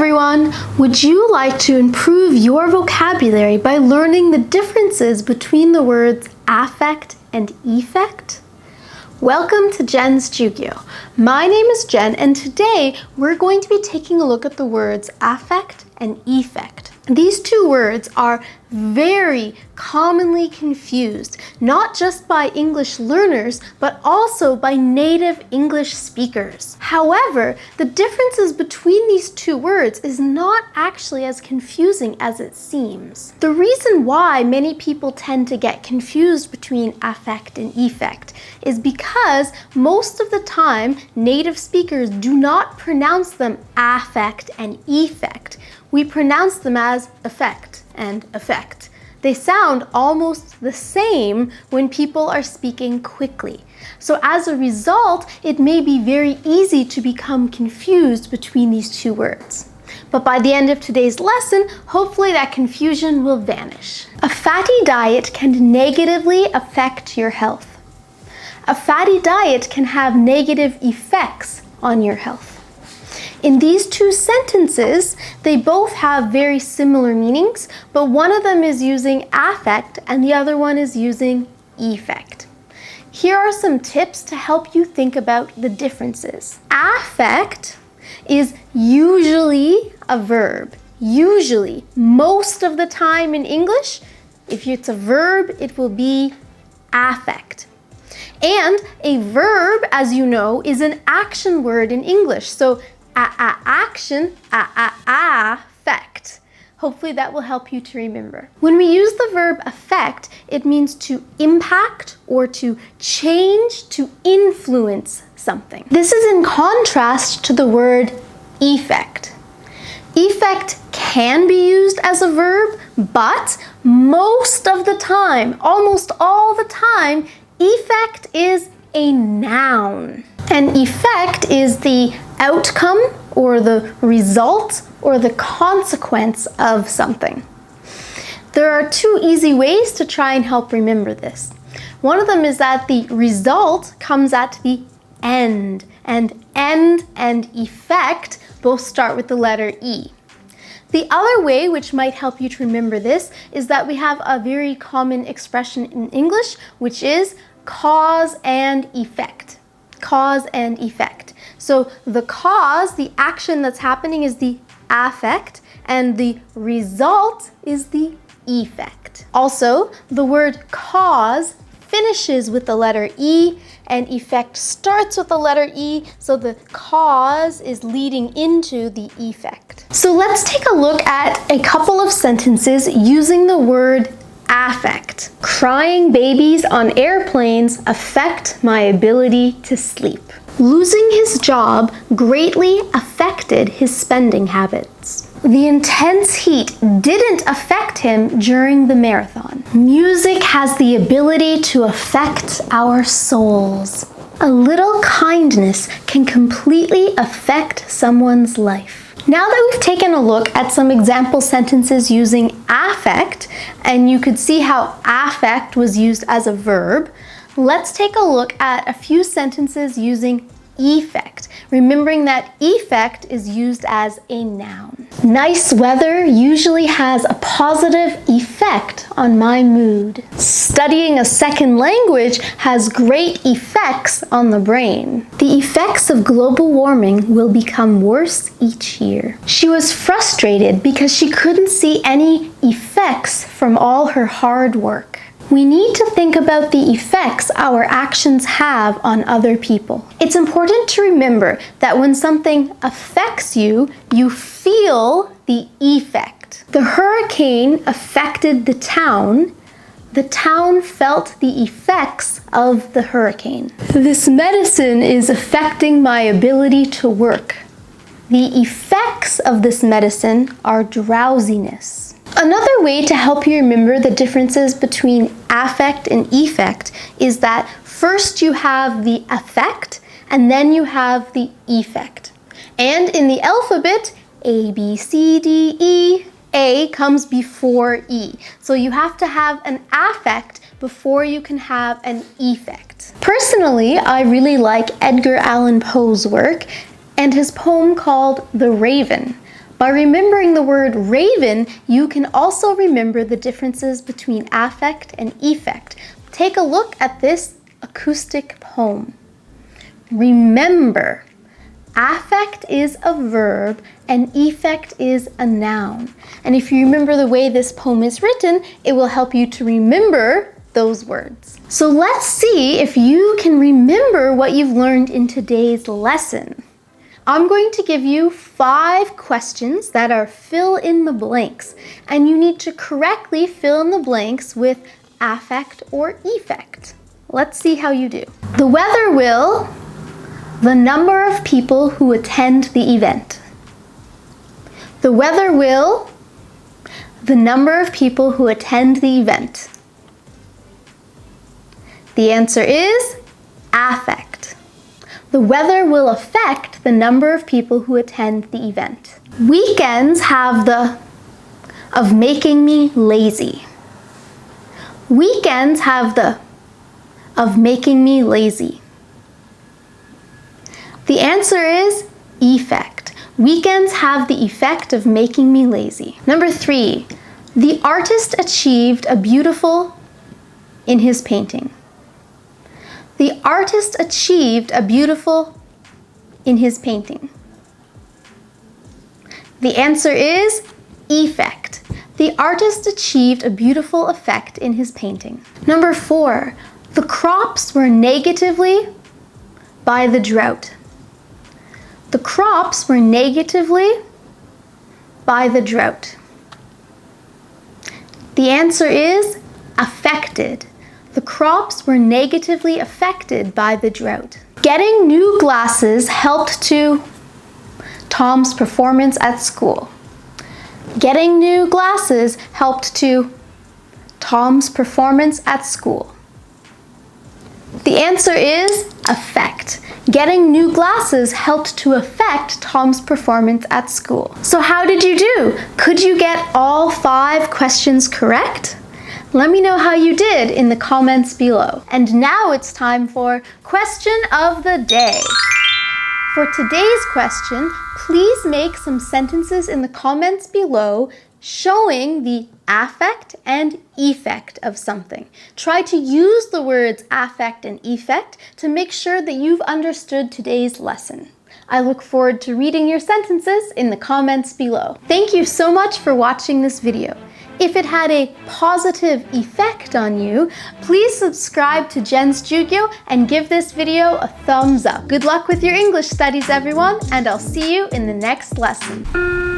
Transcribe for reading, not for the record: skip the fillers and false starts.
everyone! Would you like to improve your vocabulary by learning the differences between the words affect and effect? Welcome to Jen's Jyugyou. My name is Jen, and today we're going to be taking a look at the words affect and effect. These two words are very commonly confused, not just by English learners, but also by native English speakers. However, the differences between these two words is not actually as confusing as it seems. The reason why many people tend to get confused between affect and effect is because most of the time, native speakers do not pronounce them affect and effect. We pronounce them as effect and effect. They sound almost the same when people are speaking quickly. So as a result, it may be very easy to become confused between these two words. But by the end of today's lesson, hopefully that confusion will vanish. A fatty diet can negatively affect your health. A fatty diet can have negative effects on your health. In these two sentences, they both have very similar meanings, but one of them is using affect and the other one is using effect. Here are some tips to help you think about the differences. Affect is usually a verb. Usually, most of the time in English, if it's a verb, it will be affect. And a verb, as you know, is an action word in English. So action, affect. Hopefully that will help you to remember. When we use the verb affect, it means to impact or to change, to influence something. This is in contrast to the word effect. Effect can be used as a verb, but most of the time, almost all the time, effect is a noun. And effect is the outcome or the result or the consequence of something. There are two easy ways to try and help remember this. One of them is that the result comes at the end, and end and effect both start with the letter E. The other way, which might help you to remember this, is that we have a very common expression in English, which is cause and effect. Cause and effect. So the cause, the action that's happening, is the affect, and the result is the effect. Also, the word cause finishes with the letter E, and effect starts with the letter E, so the cause is leading into the effect. So let's take a look at a couple of sentences using the word affect. Crying babies on airplanes affect my ability to sleep. Losing his job greatly affected his spending habits. The intense heat didn't affect him during the marathon. Music has the ability to affect our souls. A little kindness can completely affect someone's life. Now that we've taken a look at some example sentences using affect, and you could see how affect was used as a verb, let's take a look at a few sentences using effect, remembering that effect is used as a noun. Nice weather usually has a positive effect on my mood. Studying a second language has great effects on the brain. The effects of global warming will become worse each year. She was frustrated because she couldn't see any effects from all her hard work. We need to think about the effects our actions have on other people. It's important to remember that when something affects you, you feel the effect. The hurricane affected the town. The town felt the effects of the hurricane. This medicine is affecting my ability to work. The effects of this medicine are drowsiness. Another way to help you remember the differences between affect and effect is that first you have the affect and then you have the effect. And in the alphabet, A, B, C, D, E, A comes before E. So you have to have an affect before you can have an effect. Personally, I really like Edgar Allan Poe's work and his poem called The Raven. By remembering the word raven, you can also remember the differences between affect and effect. Take a look at this acoustic poem. Remember. Affect is a verb and effect is a noun. And if you remember the way this poem is written, it will help you to remember those words. So let's see if you can remember what you've learned in today's lesson. I'm going to give you 5 questions that are fill in the blanks, and you need to correctly fill in the blanks with affect or effect. Let's see how you do. The weather will, the number of people who attend the event. The weather will, the number of people who attend the event. The answer is affect. The weather will affect the number of people who attend the event. Weekends have the of making me lazy. Weekends have the of making me lazy. The answer is effect. Weekends have the effect of making me lazy. Number 3, the artist achieved a beautiful in his painting. The artist achieved a beautiful in his painting. The answer is effect. The artist achieved a beautiful effect in his painting. Number 4, the crops were negatively by the drought. The crops were negatively by the drought. The answer is affected. The crops were negatively affected by the drought. Getting new glasses helped to Tom's performance at school. Getting new glasses helped to Tom's performance at school. The answer is affect. Getting new glasses helped to affect Tom's performance at school. So how did you do? Could you get all 5 questions correct? Let me know how you did in the comments below. And now it's time for question of the day. For today's question, please make some sentences in the comments below showing the affect and effect of something. Try to use the words affect and effect to make sure that you've understood today's lesson. I look forward to reading your sentences in the comments below. Thank you so much for watching this video. If it had a positive effect on you, please subscribe to Jen's Jyugyou and give this video a thumbs up. Good luck with your English studies, everyone, and I'll see you in the next lesson.